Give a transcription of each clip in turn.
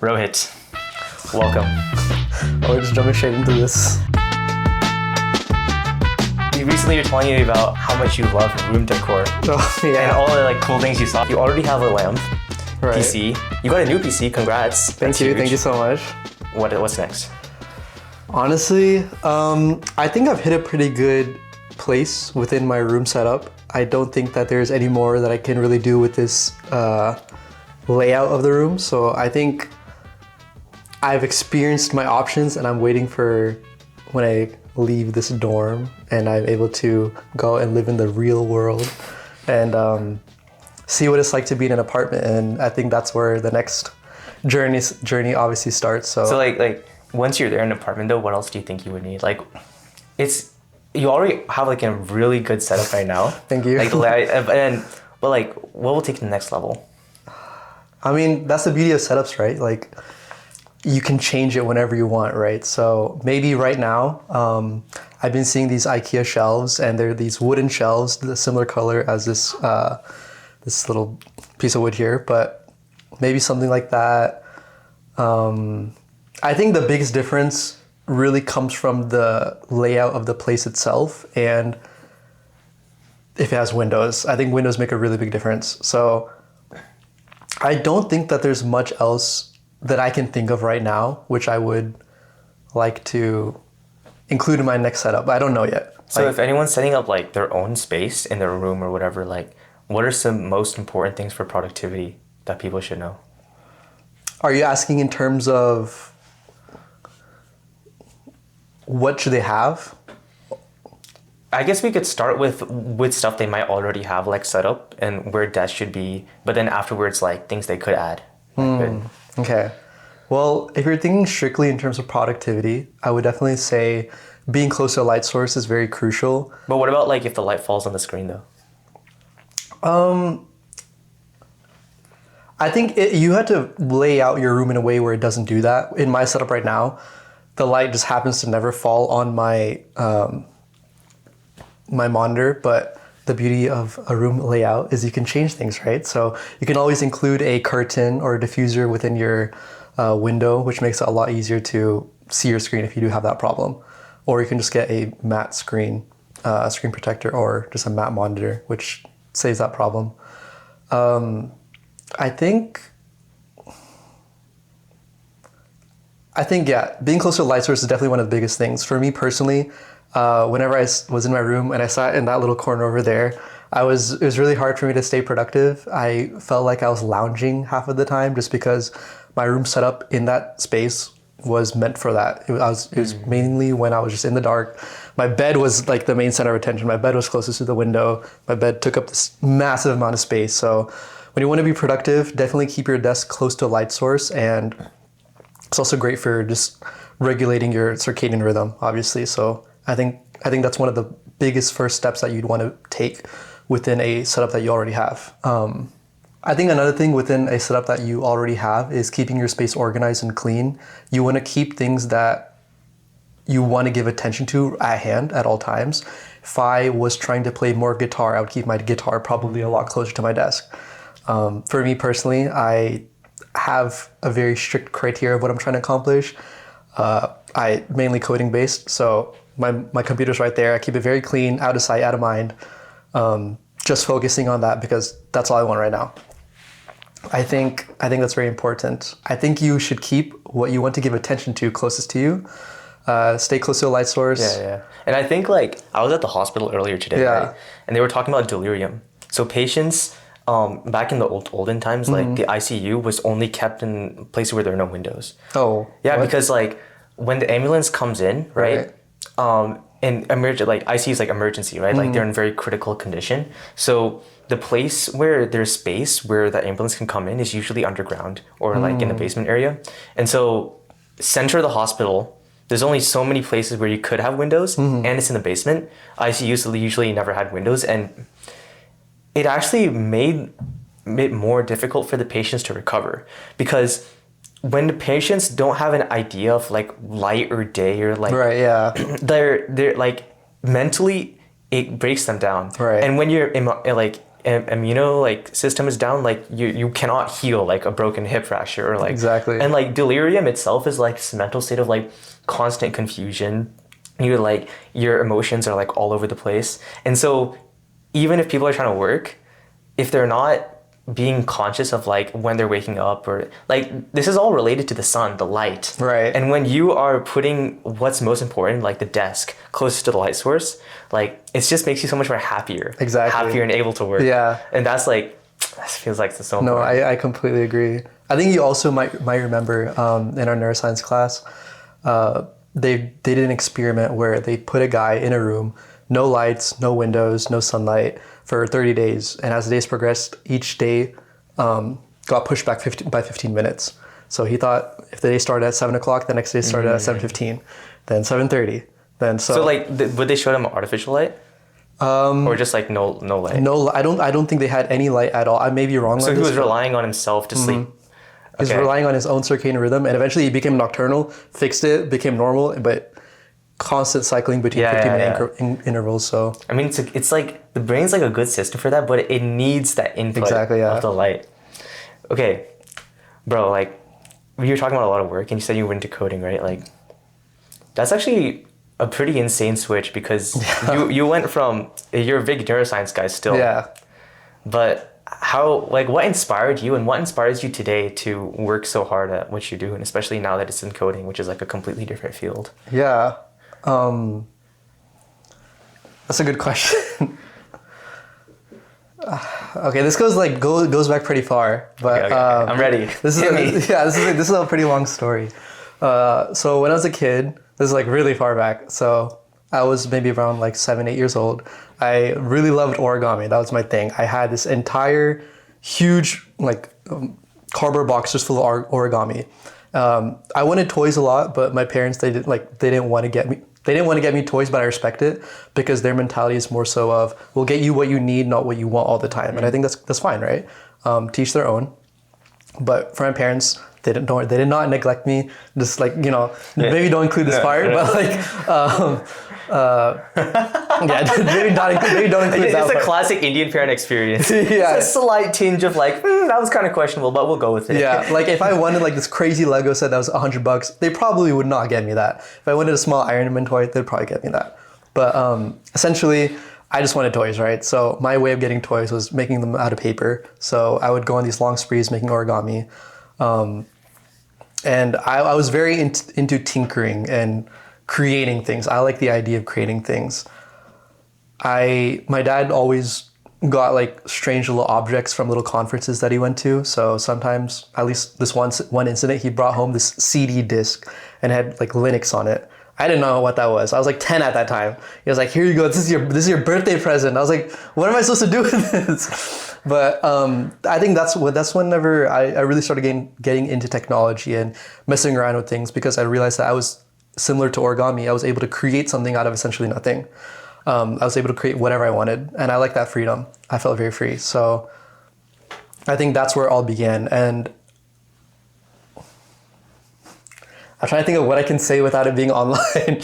Rohit, welcome. We're just jumping straight into this. Recently, you're telling me about how much you love room decor Oh, yeah. and all the cool things you saw. You already have a lamp, Right. PC. You got a new PC. Congrats. Thank you so much. What's next? Honestly, I think I've hit a pretty good place within my room setup. I don't think that there's any more that I can really do with this layout of the room. So I think I've experienced my options and I'm waiting for when I leave this dorm and I'm able to go and live in the real world and see what it's like to be in an apartment. And I think that's where the next journey obviously starts. So like once you're there in an apartment though, what else do you think you would need? You already have a really good setup right now. Thank you. But what will take to the next level? I mean, that's the beauty of setups, right? You can change it whenever you want, right? So maybe right now, I've been seeing these IKEA shelves, and they're these wooden shelves, the similar color as this little piece of wood here, but maybe something like that. I think the biggest difference really comes from the layout of the place itself, and if it has windows. I think windows make a really big difference. So I don't think that there's much else that I can think of right now, which I would like to include in my next setup. I don't know yet. So if anyone's setting up their own space in their room or whatever, what are some most important things for productivity that people should know? Are you asking in terms of what should they have? I guess we could start with stuff they might already have set up and where desks should be, but then afterwards things they could add. Okay. Well, if you're thinking strictly in terms of productivity, I would definitely say being close to a light source is very crucial. But what about if the light falls on the screen though? I think you had to lay out your room in a way where it doesn't do that. In my setup right now, the light just happens to never fall on my my monitor, but the beauty of a room layout is you can change things, right? So you can always include a curtain or a diffuser within your window, which makes it a lot easier to see your screen if you do have that problem. Or you can just get a matte screen protector, or just a matte monitor, which saves that problem. I think, yeah, being close to a light source is definitely one of the biggest things. For me personally, whenever I was in my room and I sat in that little corner over there, it was really hard for me to stay productive. I felt like I was lounging half of the time just because my room setup in that space was meant for that. It was mainly when I was just in the dark. My bed was the main center of attention. My bed was closest to the window. My bed took up this massive amount of space. So when you want to be productive, definitely keep your desk close to a light source, and it's also great for just regulating your circadian rhythm, obviously. So I think that's one of the biggest first steps that you'd want to take within a setup that you already have. I think another thing within a setup that you already have is keeping your space organized and clean. You want to keep things that you want to give attention to at hand at all times. If I was trying to play more guitar, I would keep my guitar probably a lot closer to my desk. For me personally, I have a very strict criteria of what I'm trying to accomplish. I mainly coding based, so my computer's right there. I keep it very clean, out of sight, out of mind. Just focusing on that because that's all I want right now. I think that's very important. I think you should keep what you want to give attention to closest to you. Stay close to a light source. Yeah. And I think I was at the hospital earlier today, right? And they were talking about delirium. So patients, back in the olden times, the ICU was only kept in places where there are no windows. Oh. Yeah, what? because when the ambulance comes in, right? And ICU is emergency, right? They're in very critical condition. So the place where there's space where the ambulance can come in is usually underground or in the basement area. And so center of the hospital, there's only so many places where you could have windows, and it's in the basement. ICUs usually never had windows, and it actually made it more difficult for the patients to recover, because when the patients don't have an idea of light or day or right, yeah, they're mentally it breaks them down. Right. And when you're immuno like system is down, like you cannot heal like a broken hip fracture or like Exactly. And like delirium itself is like this mental state of like constant confusion. You're like your emotions are like all over the place, and so even if people are trying to work, if they're not being conscious of like when they're waking up or like this is all related to the sun, the light. Right. And when you are putting what's most important, like the desk, closest to the light source, like it just makes you so much more happier. Exactly. Happier and able to work. Yeah. And that's like, that feels like it's so No, important. I completely agree. I think you also might remember in our neuroscience class, they did an experiment where they put a guy in a room, no lights, no windows, no sunlight for 30 days. And as the days progressed, each day got pushed back by 15 minutes. So he thought if the day started at 7 o'clock, the next day started at 7:15, then 7:30. Then So like, would they show them artificial light? Or just like no light? No, I don't think they had any light at all. I may be wrong. So he was relying on himself to sleep. He was relying on his own circadian rhythm, and eventually he became nocturnal, fixed it, became normal, but constant cycling between 15-minute intervals. So I mean, it's like the brain's like a good system for that, but it needs that input of the light. Okay, bro, like you were talking about a lot of work, and you said you went into coding, right? Like that's actually a pretty insane switch because you went from, you're a big neuroscience guy still. Yeah. But how, like, what inspired you and what inspires you today to work so hard at what you do, and especially now that it's in coding, which is like a completely different field? Yeah. That's a good question. Okay, this goes back pretty far, but Okay. I'm ready. This is a pretty long story. So when I was a kid, this is like really far back. So I was maybe around like 7, 8 years old. I really loved origami. That was my thing. I had this entire huge cardboard box just full of origami. I wanted toys a lot, but my parents they didn't want to get me. They didn't want to get me toys, but I respect it because their mentality is more so of we'll get you what you need, not what you want all the time. Mm-hmm. And I think that's fine, right? Teach their own. But for my parents, they did not neglect me. Just maybe don't include this part, but maybe don't include that. It's a classic Indian parent experience. Yeah. It's a slight tinge of like, that was kind of questionable, but we'll go with it. Yeah, like if I wanted like this crazy Lego set that was $100, they probably would not get me that. If I wanted a small Iron Man toy, they'd probably get me that. But essentially, I just wanted toys, right? So my way of getting toys was making them out of paper. So I would go on these long sprees making origami. And I was very into tinkering and creating things. I like the idea of creating things. My dad always got like strange little objects from little conferences that he went to. So sometimes, at least this one incident, he brought home this CD disc and had like Linux on it. I didn't know what that was. I was like 10 at that time. He was like, "Here you go. This is your birthday present." I was like, "What am I supposed to do with this?" But I think that's whenever I really started getting into technology and messing around with things, because I realized that I was similar to origami. I was able to create something out of essentially nothing. I was able to create whatever I wanted, and I like that freedom. I felt very free. So I think that's where it all began. And I'm trying to think of what I can say without it being online.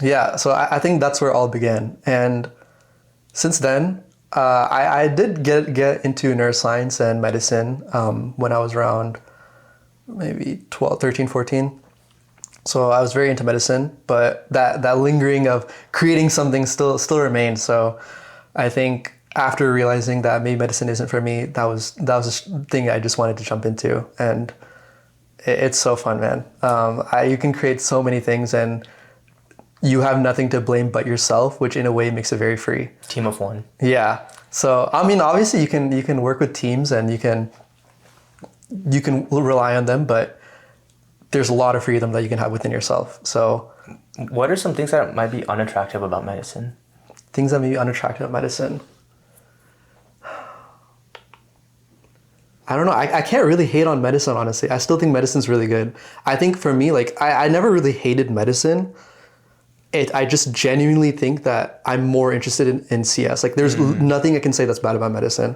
Yeah, so I think that's where it all began. And since then, I did get into neuroscience and medicine when I was around maybe 12, 13, 14. So I was very into medicine, but that lingering of creating something still remained. So I think after realizing that maybe medicine isn't for me, that was a thing I just wanted to jump into. And it's so fun, man. You can create so many things, and you have nothing to blame but yourself, which in a way makes it very free. Team of one. Yeah. So I mean, obviously you can work with teams and you can rely on them, but there's a lot of freedom that you can have within yourself. So what are some things that might be unattractive about medicine? Things that may be unattractive about medicine. I don't know. I can't really hate on medicine, honestly. I still think medicine's really good. I think for me, like, I never really hated medicine. I just genuinely think that I'm more interested in CS. Like, there's nothing I can say that's bad about medicine.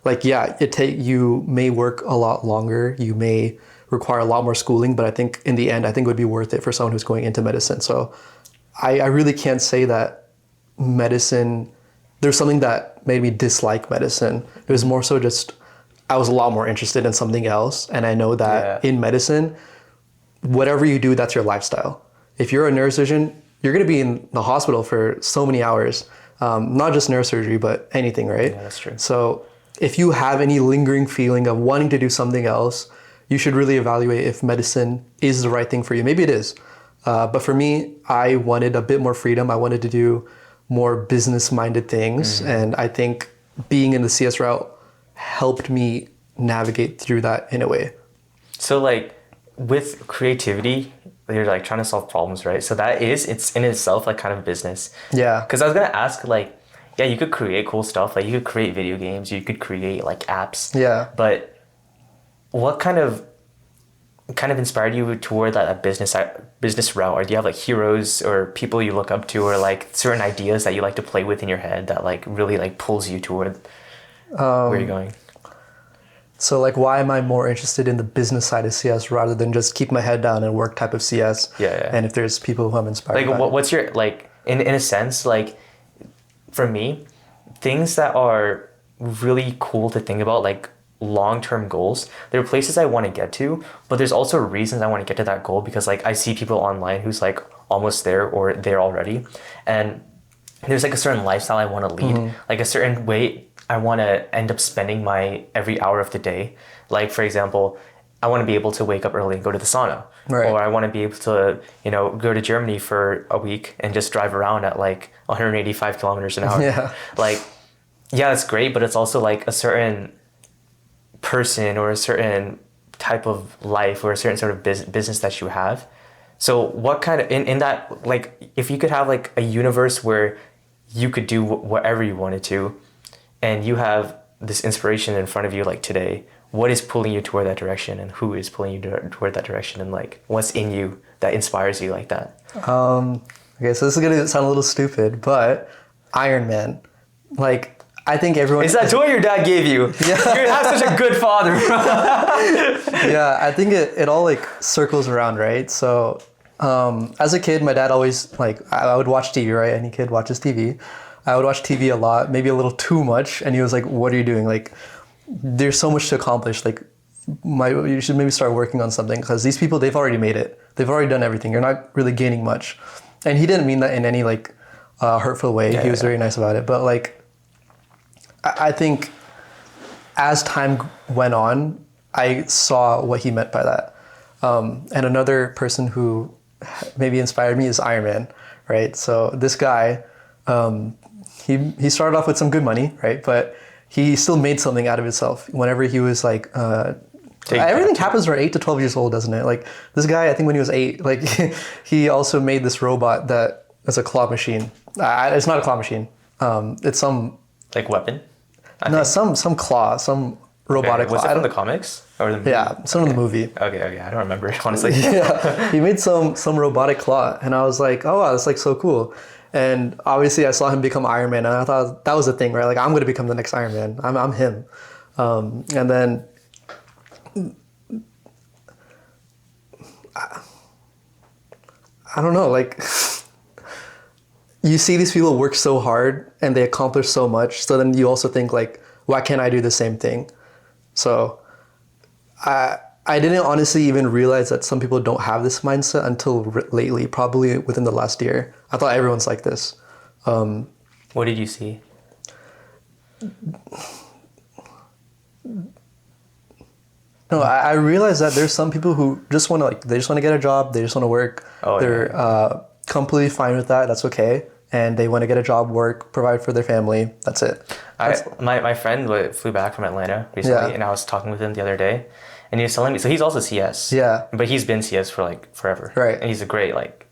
Like, yeah, you may work a lot longer. You may require a lot more schooling, but I think in the end, it would be worth it for someone who's going into medicine. So I really can't say that medicine, there's something that made me dislike medicine. It was more so just, I was a lot more interested in something else. And I know that in medicine, whatever you do, that's your lifestyle. If you're a neurosurgeon, you're going to be in the hospital for so many hours, not just neurosurgery, but anything, right? Yeah, that's true. So if you have any lingering feeling of wanting to do something else, you should really evaluate if medicine is the right thing for you. Maybe it is. But for me, I wanted a bit more freedom. I wanted to do more business-minded things. And I think being in the CS route helped me navigate through that in a way. So like with creativity, you're like trying to solve problems, right? So it's in itself like kind of a business. Yeah. Because I was gonna ask like, yeah, you could create cool stuff. Like you could create video games, you could create like apps. Yeah. But what kind of inspired you toward that business route? Or do you have like heroes or people you look up to, or like certain ideas that you like to play with in your head that like really like pulls you toward where you're going? So like, why am I more interested in the business side of CS rather than just keep my head down and work type of CS? Yeah. And if there's people who I'm inspired Like by. what's your like in a sense, like for me, things that are really cool to think about, like long-term goals, there are places I want to get to, but there's also reasons I want to get to that goal, because like I see people online who's like almost there or there already, and there's like a certain lifestyle I want to lead, like a certain way I want to end up spending my every hour of the day. Like for example, I want to be able to wake up early and go to the sauna, or I want to be able to, go to Germany for a week and just drive around at like 185 kilometers an hour. Yeah. Like, yeah, that's great, but it's also like a certain person or a certain type of life or a certain sort of business that you have. So what kind of, in that, like, if you could have like a universe where you could do whatever you wanted to, and you have this inspiration in front of you like today, what is pulling you toward that direction, and who is pulling you toward that direction, and like what's in you that inspires you like that? Okay, so this is gonna sound a little stupid, but Iron Man, like, I think everyone... It's that toy your dad gave you. Yeah. You have such a good father. Yeah, I think it all like circles around, right? So as a kid, my dad always, like, I would watch TV, right? Any kid watches TV. I would watch TV a lot, maybe a little too much. And he was like, what are you doing? Like, there's so much to accomplish. Like, you should maybe start working on something, because these people, they've already made it. They've already done everything. You're not really gaining much. And he didn't mean that in any like hurtful way. He was very nice about it. But like, I think as time went on, I saw what he meant by that. And another person who maybe inspired me is Iron Man, right? So this guy, he started off with some good money, right? But he still made something out of himself. Whenever he was like, everything happens when 8 to 12 years old, doesn't it? Like this guy, I think when he was 8, like he also made this robot that is a claw machine. It's not a claw machine. It's some... Like weapon? Some claw, some robotic claw. Was it from the comics or the movie? Yeah, some of the movie. Okay, I don't remember it, honestly. Yeah, he made some robotic claw, and I was like, oh wow, that's like so cool. And obviously, I saw him become Iron Man, and I thought that was the thing, right? Like, I'm gonna become the next Iron Man. I'm him. And then I don't know, like. You see these people work so hard and they accomplish so much. So then you also think like, why can't I do the same thing? So I didn't honestly even realize that some people don't have this mindset until lately, probably within the last year. I thought everyone's like this. What did you see? No, I realized that there's some people who just want to they just want to get a job. They just want to work. They're completely fine with that. That's okay. And they want to get a job, work, provide for their family. That's it. My friend flew back from Atlanta recently, and I was talking with him the other day, and he was telling me, so he's also CS. Yeah. But he's been CS for like forever. Right. And he's a great, like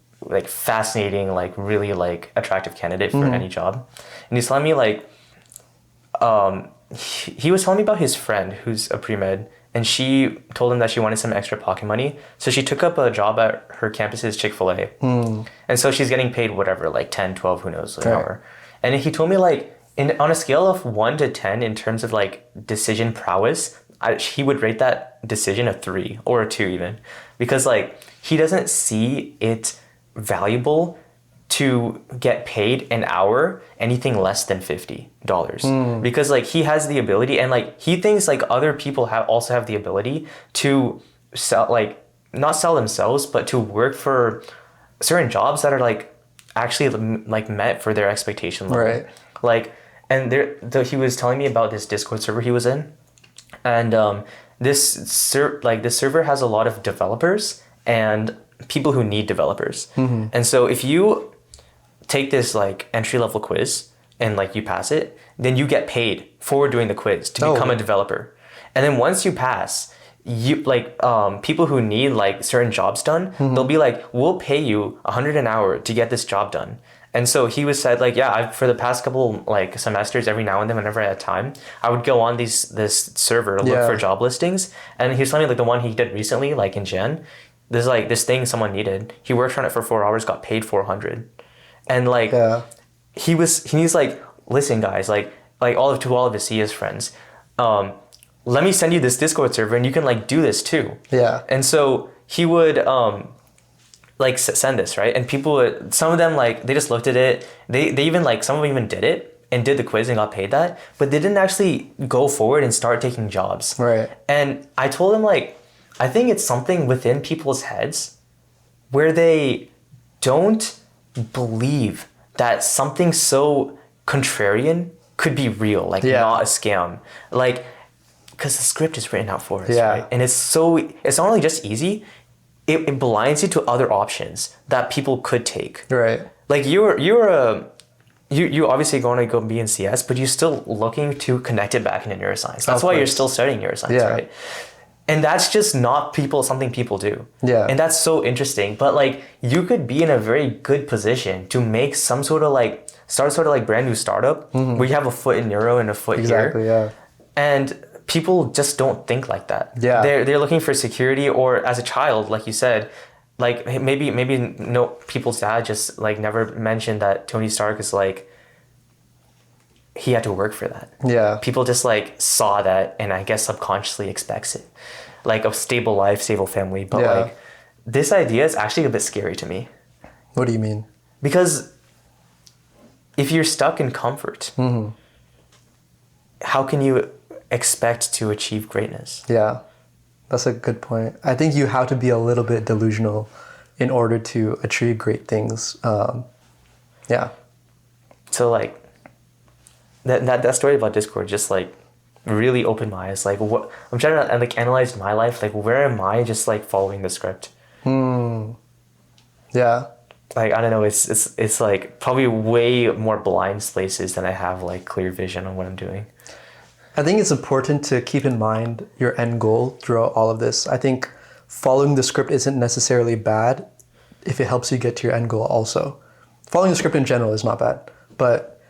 fascinating, like really like attractive candidate for any job. And he's telling me like, he was telling me about his friend who's a pre-med, and she told him that she wanted some extra pocket money. So she took up a job at her campus's Chick-fil-A. And so she's getting paid whatever, like 10, 12, who knows, an hour. And he told me like, on a scale of 1 to 10 in terms of like decision prowess, he would rate that decision a 3 or a 2 even. Because like, he doesn't see it valuable to get paid an hour anything less than $50 because like he has the ability, and like he thinks like other people also have the ability to sell, like not sell themselves, but to work for certain jobs that are like actually like met for their expectation level. Right. Like, and he was telling me about this Discord server he was in, and this server has a lot of developers and people who need developers. And so if you take this like entry level quiz and like you pass it, then you get paid for doing the quiz to become a developer. And then once you pass, you like people who need like certain jobs done, they'll be like, we'll pay you $100 an hour to get this job done. And so he was said like, yeah, for the past couple like semesters, every now and then whenever I had time, I would go on this server to look for job listings. And he was telling me like the one he did recently, like in Jan, there's like this thing someone needed. He worked on it for 4 hours, got paid $400. And like he's like, listen guys, like all of his CS friends, let me send you this Discord server and you can like do this too. Yeah. And so he would like send this, right? And people would, some of them like they just looked at it. They even like some of them even did it and did the quiz and got paid that, but they didn't actually go forward and start taking jobs. Right. And I told him like, I think it's something within people's heads where they don't believe that something so contrarian could be real, like not a scam. Like, because the script is written out for us, right? And it's not only just easy, it blinds you to other options that people could take. Right. Like you obviously going to go be in CS, but you're still looking to connect it back into neuroscience. That's why you're still studying neuroscience, right? And that's just not something people do. Yeah. And that's so interesting. But like you could be in a very good position to make some sort of like start sort of like brand new startup where you have a foot in neuro and a foot exactly, here. Yeah. And people just don't think like that. Yeah. They're looking for security, or as a child, like you said, like maybe no people's dad just like never mentioned that Tony Stark is like he had to work for that. Yeah. People just like saw that and I guess subconsciously expects it. Like a stable life, stable family. But like this idea is actually a bit scary to me. What do you mean? Because if you're stuck in comfort, how can you expect to achieve greatness? Yeah, that's a good point. I think you have to be a little bit delusional in order to achieve great things. So like that story about Discord just like really opened my eyes. Like what I'm trying to like analyze my life. Like where am I just like following the script? Yeah. Like I don't know. It's like probably way more blind places than I have like clear vision on what I'm doing. I think it's important to keep in mind your end goal throughout all of this. I think following the script isn't necessarily bad if it helps you get to your end goal also. Following the script in general is not bad, but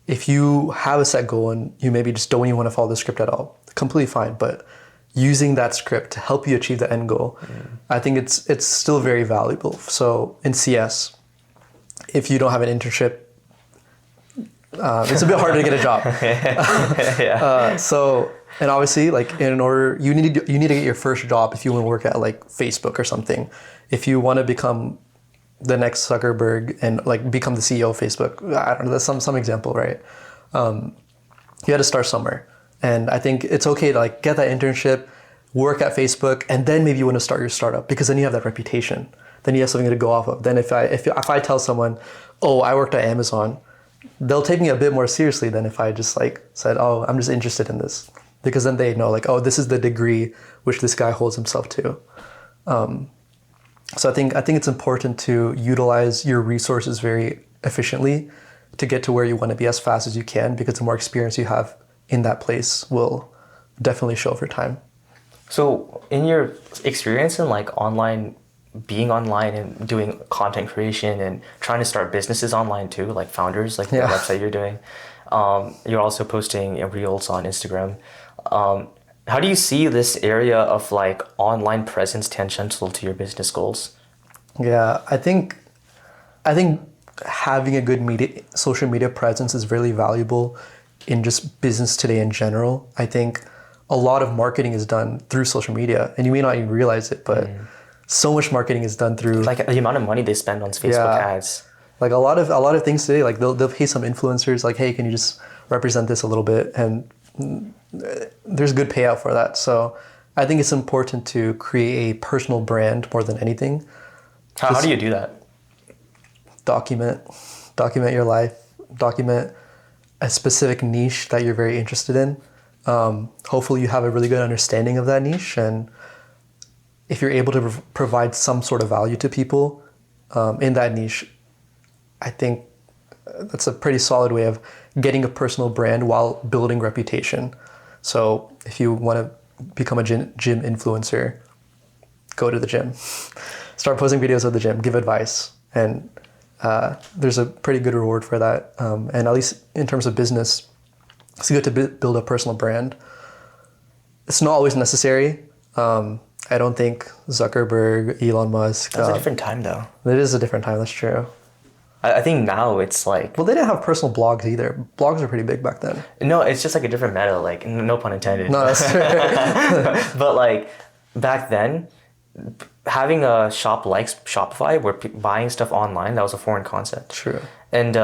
if you have a set goal and you maybe just don't even want to follow the script at all, completely fine. But using that script to help you achieve the end goal, I think it's still very valuable. So in CS, if you don't have an internship, it's a bit harder to get a job. And obviously, like in order, you need to get your first job if you want to work at like Facebook or something. If you want to become the next Zuckerberg and like become the CEO of Facebook, I don't know, that's some example, right? You had to start somewhere. And I think it's okay to like get that internship, work at Facebook, and then maybe you want to start your startup because then you have that reputation. Then you have something to go off of. Then if I tell someone, oh, I worked at Amazon, they'll take me a bit more seriously than if I just like said, oh, I'm just interested in this. Because then they know like, oh, this is the degree which this guy holds himself to. So I think it's important to utilize your resources very efficiently to get to where you want to be as fast as you can, because the more experience you have in that place will definitely show over time. So in your experience in like being online and doing content creation and trying to start businesses online too, like founders, like the website you're doing, you're also posting reels on Instagram. How do you see this area of like online presence tangential to your business goals? Yeah, I think having a good social media presence is really valuable in just business today in general. I think a lot of marketing is done through social media, and you may not even realize it, but so much marketing is done through like the amount of money they spend on Facebook ads. Like a lot of things today, like they'll pay some influencers like, hey, can you just represent this a little bit? And there's good payout for that. So I think it's important to create a personal brand more than anything. How do you do that? Document your life, document a specific niche that you're very interested in. Hopefully you have a really good understanding of that niche, and if you're able to provide some sort of value to people in that niche, I think that's a pretty solid way of getting a personal brand while building reputation. So if you want to become a gym influencer, go to the gym, start posting videos of the gym, give advice, and there's a pretty good reward for that. And at least in terms of business, it's good to build a personal brand. It's not always necessary. I don't think Zuckerberg, Elon Musk. That's a different time though. It is a different time, that's true. I think now it's like... Well, they didn't have personal blogs either. Blogs are pretty big back then. No, it's just like a different meta, like, no pun intended. No, that's true. But like, back then, having a shop like Shopify where buying stuff online, that was a foreign concept. True. And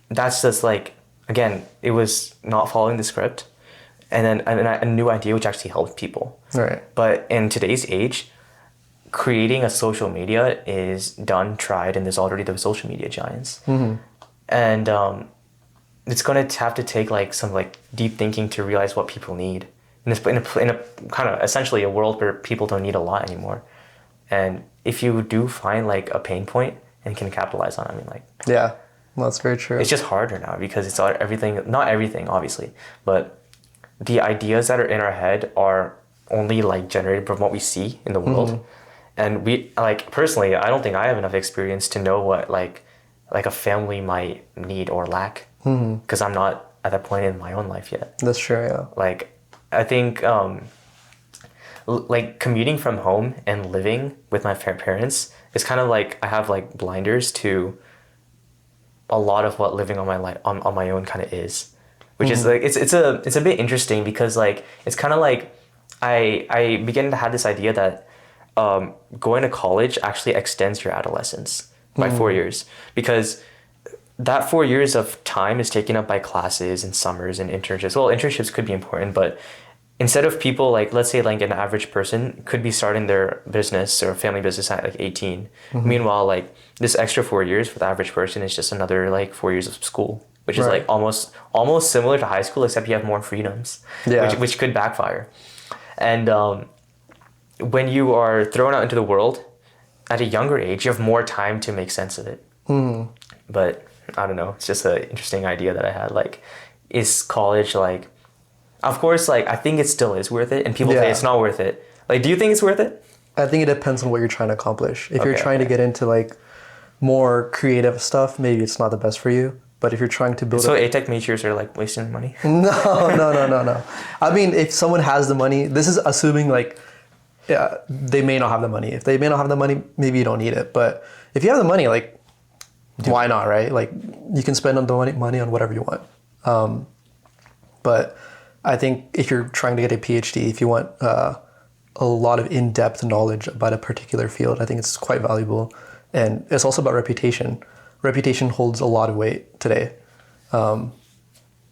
that's just like, again, it was not following the script. And then a new idea which actually helped people. Right. But in today's age, creating a social media is done, tried, and there's already the social media giants. Mm-hmm. And it's going to have to take like some like deep thinking to realize what people need. In a kind of essentially a world where people don't need a lot anymore. And if you do find like a pain point and can capitalize on it, I mean, like... Yeah, well, that's very true. It's just harder now because it's everything, not everything, obviously, but the ideas that are in our head are only like generated from what we see in the world. Mm-hmm. And we, like, personally, I don't think I have enough experience to know what like a family might need or lack, because I'm not at that point in my own life yet. That's true, yeah. Like, I think like commuting from home and living with my parents is kind of like I have like blinders to a lot of what living on my own kind of is, which is like it's a bit interesting because like it's kind of like I begin to have this idea that going to college actually extends your adolescence by 4 years, because that 4 years of time is taken up by classes and summers and internships. Well, internships could be important, but instead of people like, let's say like an average person could be starting their business or family business at like 18. Meanwhile, like this extra 4 years for the average person is just another like 4 years of school, which is like almost similar to high school, except you have more freedoms, which could backfire. And when you are thrown out into the world at a younger age, you have more time to make sense of it. But I don't know, it's just an interesting idea that I had. Like, is college like, of course, like I think it still is worth it, and people say it's not worth it. Like, do you think it's worth it? I think it depends on what you're trying to accomplish. If you're trying to get into like more creative stuff, maybe it's not the best for you. But if you're trying to build... So A-Tech majors are like wasting money? No. I mean, if someone has the money, this is assuming like, yeah, they may not have the money. If they may not have the money, maybe you don't need it. But if you have the money, like, why not, right? Like, you can spend on the money on whatever you want. But I think if you're trying to get a PhD, if you want a lot of in-depth knowledge about a particular field, I think it's quite valuable. And it's also about reputation. Reputation holds a lot of weight today.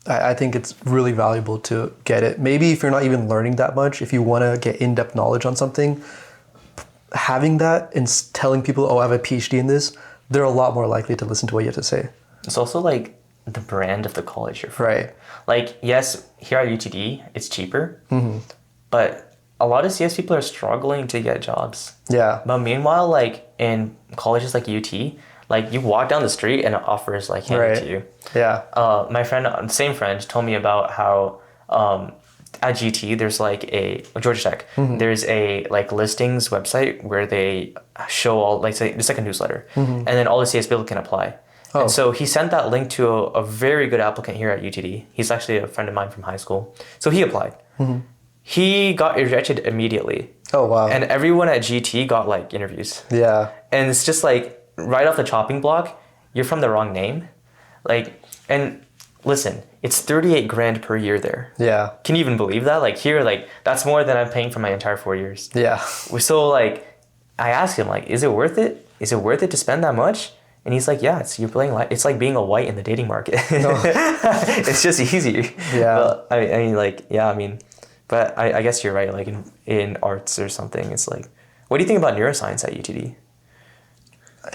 I think it's really valuable to get it. Maybe if you're not even learning that much, if you want to get in-depth knowledge on something, having that and telling people, oh, I have a PhD in this, they're a lot more likely to listen to what you have to say. It's also like the brand of the college you're from. Right. Like, yes, here at UTD, it's cheaper, but a lot of CS people are struggling to get jobs. Yeah. But meanwhile, like in colleges like UT, like you walk down the street and an offer is like handed to you. Yeah. My friend, same friend, told me about how at GT there's like Georgia Tech, there's a like listings website where they show all, like, say it's like a newsletter, and then all the CS people can apply. Oh. And so he sent that link to a very good applicant here at UTD. He's actually a friend of mine from high school. So he applied. He got rejected immediately. Oh, wow. And everyone at GT got like interviews. Yeah. And it's just like right off the chopping block, you're from the wrong name. Like, and listen, it's 38 grand per year there. Yeah. Can you even believe that? Like here, like that's more than I'm paying for my entire 4 years. Yeah. So like, I asked him like, is it worth it? Is it worth it to spend that much? And he's like, yeah, you're playing it's like being a white in the dating market. No. It's just easy. Yeah. But I mean, like, yeah, I mean, but I guess you're right. Like in arts or something, it's like, what do you think about neuroscience at UTD?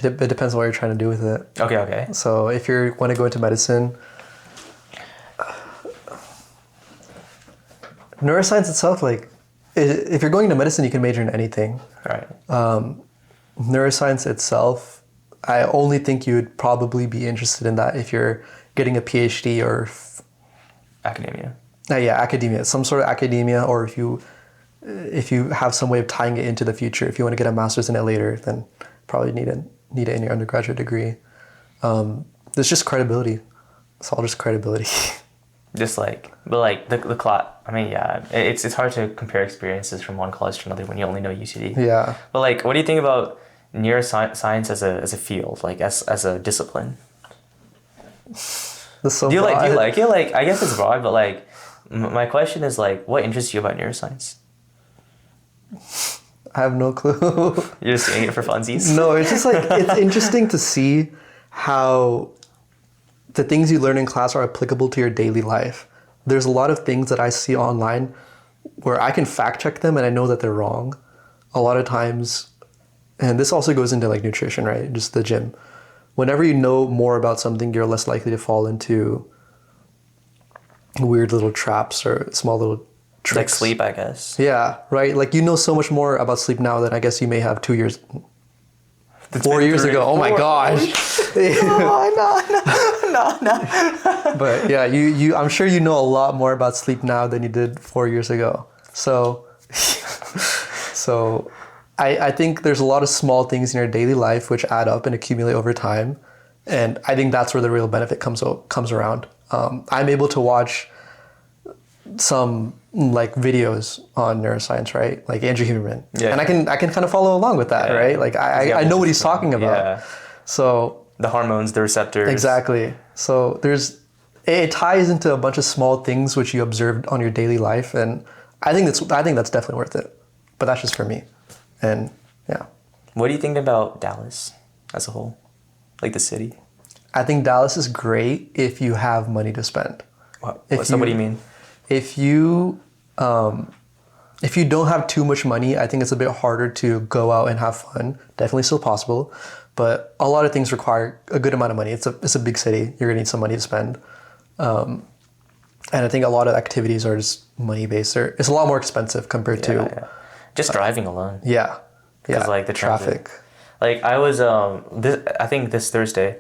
It depends on what you're trying to do with it. Okay. So if you want to go into medicine, neuroscience itself, like, if you're going into medicine, you can major in anything. Right. Neuroscience itself, I only think you would probably be interested in that if you're getting a PhD or Academia. Academia, some sort of academia, or if you have some way of tying it into the future. If you want to get a master's in it later, then probably need it in your undergraduate degree. There's just credibility. It's all just credibility. Just like, but like the class. I mean, yeah, it's hard to compare experiences from one college to another when you only know UTD. Yeah. But like, what do you think about neuroscience as a field, like as a discipline? That's so do you broad. like it? Like, I guess it's broad, but like, my question is like, what interests you about neuroscience? I have no clue. You're just doing it for funsies? No, it's just like, it's interesting to see how the things you learn in class are applicable to your daily life. There's a lot of things that I see online where I can fact check them and I know that they're wrong. A lot of times, and this also goes into like nutrition, right? Just the gym. Whenever you know more about something, you're less likely to fall into weird little traps or small little tricks. Like sleep, I guess. Yeah, right? Like, you know so much more about sleep now than I guess you may have 4 years ago. Oh my gosh. No. But yeah, I'm sure you know a lot more about sleep now than you did 4 years ago. So I think there's a lot of small things in your daily life which add up and accumulate over time. And I think that's where the real benefit comes around. I'm able to watch some like videos on neuroscience, right? Like Andrew Huberman. Yeah. And I can kind of follow along with that, right? Like I know what he's talking about. Yeah. So the hormones, the receptors. Exactly. So it ties into a bunch of small things which you observed on your daily life, and I think that's definitely worth it. But that's just for me. And yeah. What do you think about Dallas as a whole? Like the city? I think Dallas is great if you have money to spend. What do you mean? If you don't have too much money, I think it's a bit harder to go out and have fun. Definitely still possible, but a lot of things require a good amount of money. It's a big city. You're gonna need some money to spend, and I think a lot of activities are just money based. It's a lot more expensive compared to just driving alone. Yeah. Because like the traffic. Like I was I think this Thursday,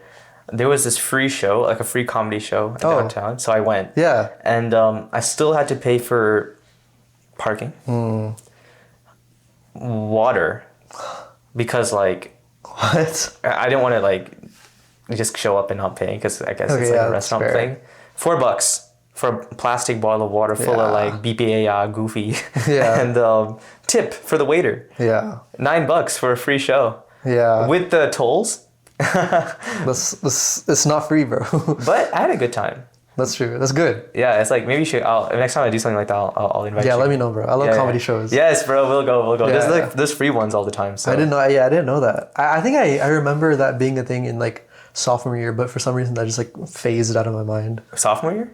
there was this free show, like a free comedy show downtown. So I went. Yeah. And I still had to pay for parking, water, because like what? I didn't want to like just show up and not pay, because I guess it's like a restaurant thing. $4 for a plastic bottle of water full of like BPA goofy. Yeah. And tip for the waiter. Yeah. $9 for a free show. Yeah. With the tolls. It's not free, bro. But I had a good time. That's true. That's good. Yeah, it's like maybe you should. Next time I do something like that, I'll invite you. Yeah, let me know, bro. I love comedy shows. Yes, bro. We'll go. Yeah, there's free ones all the time. So I didn't know. Yeah, I didn't know that. I think I remember that being a thing in like sophomore year, but for some reason that just like phased out of my mind. Sophomore year?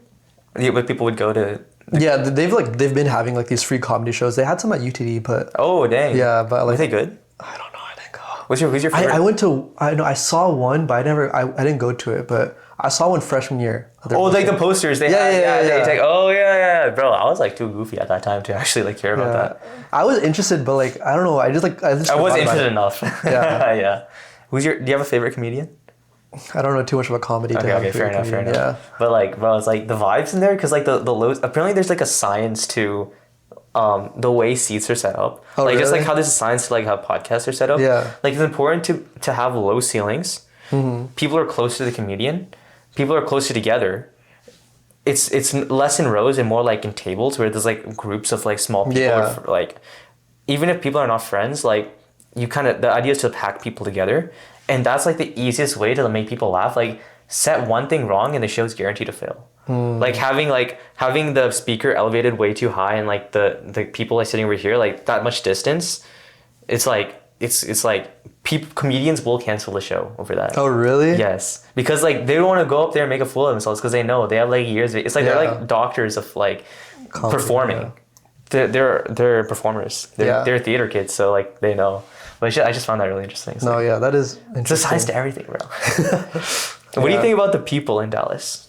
Yeah, but people would go to. Yeah, they've been having like these free comedy shows. They had some at UTD, but oh dang. Yeah, but like, were they good? I don't know. I didn't go. Who's your favorite? I saw one, but I didn't go to it, but I saw one freshman year. Oh, like the posters they had. Yeah. Like, oh yeah, bro. I was like too goofy at that time to actually like care about that. I was interested, but like I don't know. I was interested enough. Yeah. Yeah. Do you have a favorite comedian? I don't know too much about comedy. Okay, fair enough. Yeah. But like, bro, it's like the vibes in there, because like the lows. Apparently, there's like a science to the way seats are set up. Oh, like really? just like how there's a science to like how podcasts are set up. Yeah. Like it's important to have low ceilings. Mm-hmm. People are close to the comedian. People are closer together. It's less in rows and more like in tables where there's like groups of like small people. Yeah. Like even if people are not friends, like you the idea is to pack people together, and that's like the easiest way to make people laugh. Like set one thing wrong and the show's guaranteed to fail. Like having the speaker elevated way too high and like the people like sitting over here like that much distance, it's like comedians will cancel the show over that. Oh, really? Yes, because like they don't want to go up there and make a fool of themselves because they know they have like years. It's like they're like doctors of like performing. Yeah. They're performers. They're theater kids, so like they know. But I just found that really interesting. It's like, that is interesting. It's a science to everything, bro. What do you think about the people in Dallas?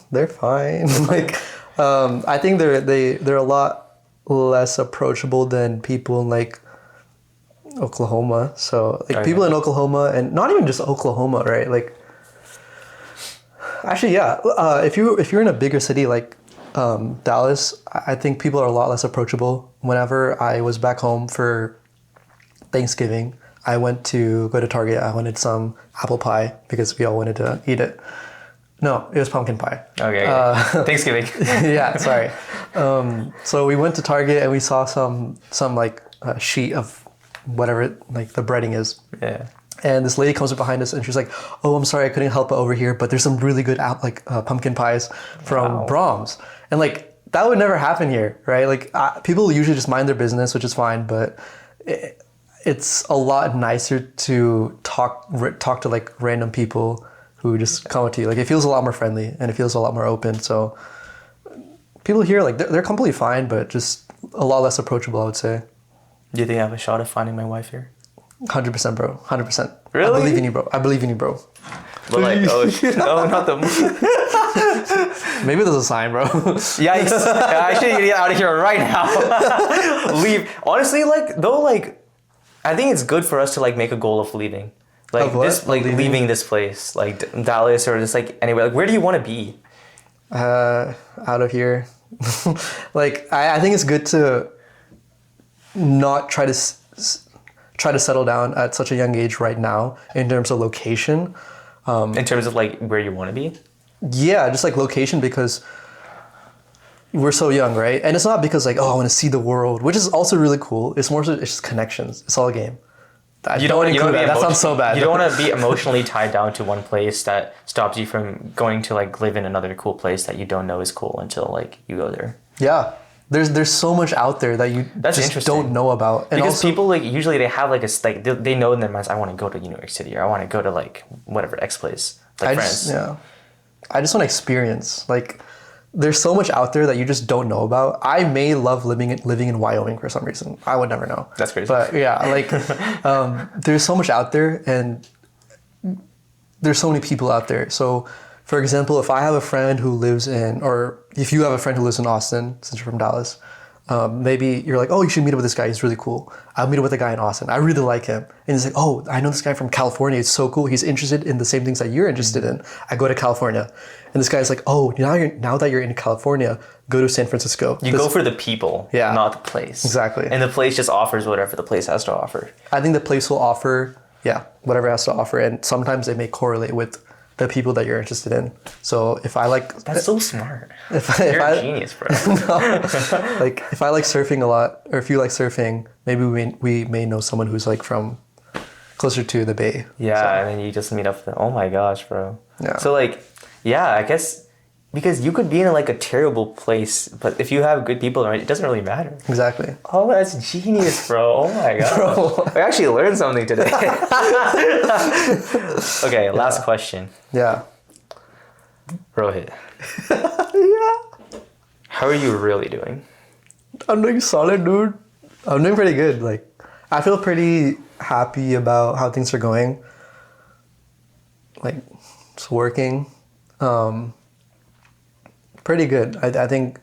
They're fine. Like, I think they're a lot less approachable than people in like Oklahoma. So like people in Oklahoma, and not even just Oklahoma, right? Like, actually, yeah. If you're in a bigger city like Dallas, I think people are a lot less approachable. Whenever I was back home for Thanksgiving, I went to go to Target. I wanted some apple pie because we all wanted to eat it. No, it was pumpkin pie. Okay. Thanksgiving. Yeah, sorry. So we went to Target and we saw some like sheet of whatever like the breading is. Yeah. And this lady comes up behind us and she's like, "Oh, I'm sorry, I couldn't help it over here, but there's some really good pumpkin pies from Brahms." And like that would never happen here, right? Like people usually just mind their business, which is fine, but it's a lot nicer to talk to like random people who just come up to you. Like it feels a lot more friendly and it feels a lot more open. So people here, like they're completely fine, but just a lot less approachable, I would say. Do you think I have a shot of finding my wife here? 100%, bro. 100%. Really? I believe in you, bro. I believe in you, bro. But like, no, not the. Maybe there's a sign, bro. Yikes! I should get out of here right now. Leave. Honestly, like though, like I think it's good for us to like make a goal of leaving, like this, like leaving this place, like Dallas or just like anywhere. Like, where do you want to be? Out of here. Like I think it's good to not try to settle down at such a young age right now in terms of location. In terms of like where you want to be? Yeah, just like location, because we're so young, right? And it's not because like, oh, I want to see the world, which is also really cool. It's more so it's just connections. It's all a game. You don't want to include that. That sounds so bad. You don't want to be emotionally tied down to one place that stops you from going to like live in another cool place that you don't know is cool until like you go there. Yeah. There's so much out there that you just don't know about. And because also, people like usually they have like they know in their minds, I want to go to New York City or I want to go to like whatever X place. Like France. I just want to experience. Like there's so much out there that you just don't know about. I may love living in Wyoming for some reason. I would never know. That's crazy. But yeah, like there's so much out there and there's so many people out there. So for example, if I have a friend who lives in, or if you have a friend who lives in Austin, since you're from Dallas, maybe you're like, oh, you should meet up with this guy. He's really cool. I'll meet up with a guy in Austin. I really like him. And he's like, oh, I know this guy from California. It's so cool. He's interested in the same things that you're interested in. I go to California. And this guy's like, oh, now that you're in California, go to San Francisco. You go for the people, not the place. Exactly. And the place just offers whatever the place has to offer. I think the place will offer, whatever it has to offer. And sometimes it may correlate with the people that you're interested in. So if I like... That's so smart. You're a genius, bro. Like if I like surfing a lot, or if you like surfing, maybe we may know someone who's like from closer to the Bay. Yeah, so. And then you just meet up with them. Oh my gosh, bro. Yeah. So like, yeah, I guess... Because you could be in like a terrible place, but if you have good people, right, it doesn't really matter. Exactly. Oh, that's genius, bro. Oh my god. Bro. I actually learned something today. Okay, last question. Yeah. Rohit. Yeah. How are you really doing? I'm doing solid, dude. I'm doing pretty good. Like, I feel pretty happy about how things are going. Like, it's working. Pretty good. I think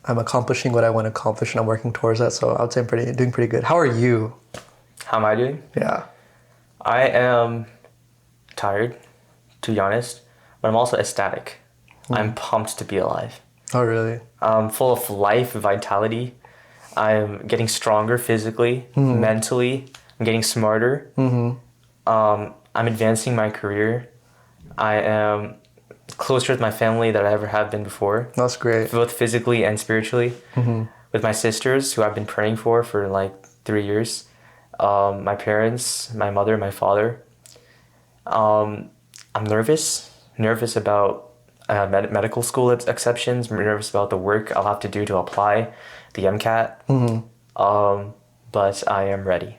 I'm accomplishing what I want to accomplish and I'm working towards that. So I would say I'm doing pretty good. How are you? How am I doing? Yeah. I am tired, to be honest, but I'm also ecstatic. I'm pumped to be alive. Oh, really? I'm full of life, vitality. I'm getting stronger physically, mentally. I'm getting smarter. I'm advancing my career. I am closer with my family than I ever have been before. That's great. Both physically and spiritually. With my sisters, who I've been praying for like 3 years. My parents, my mother, my father. I'm nervous about medical school exceptions. I'm nervous about the work I'll have to do to apply the MCAT. but I am ready.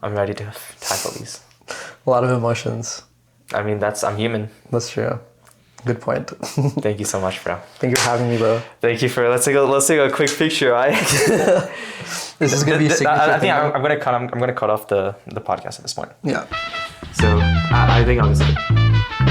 I'm ready to tackle these. A lot of emotions. I mean, I'm human. That's true. Good point. Thank you so much, bro. Thank you for having me, bro. Thank you for. Let's take a quick picture, right? This is gonna be a signature I think thing. I'm gonna cut off the podcast at this point. Yeah. So I think I'll just.